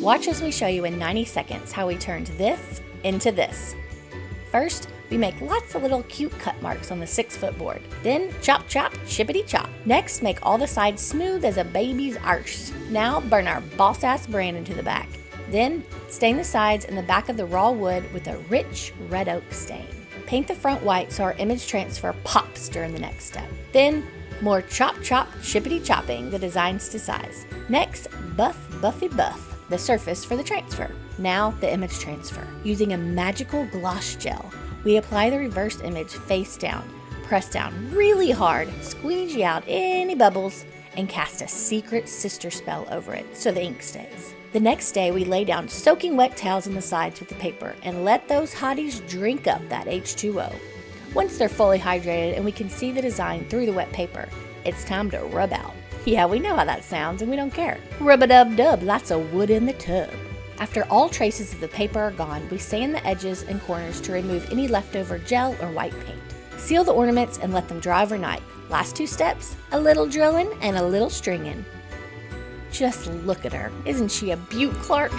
Watch as we show you in 90 seconds how we turned this into this. First, we make lots of little cute cut marks on the 6-foot board. Then, chop chop, shippity chop. Next, make all the sides smooth as a baby's arse. Now, burn our boss-ass brand into the back. Then, stain the sides and the back of the raw wood with a rich red oak stain. Paint the front white so our image transfer pops during the next step. Then, more chop chop, shippity chopping the designs to size. Next, buffy buff the surface for the transfer. Now, the image transfer. Using a magical gloss gel, we apply the reversed image face down, press down really hard, squeegee out any bubbles, and cast a secret sister spell over it so the ink stays. The next day, we lay down soaking wet towels on the sides with the paper and let those hotties drink up that H2O. Once they're fully hydrated and we can see the design through the wet paper, it's time to rub out. Yeah, we know how that sounds and we don't care. Rub-a-dub-dub, lots of wood in the tub. After all traces of the paper are gone, we sand the edges and corners to remove any leftover gel or white paint. Seal the ornaments and let them dry overnight. Last 2 steps, a little drilling and a little stringing. Just look at her. Isn't she a beaut, Clark?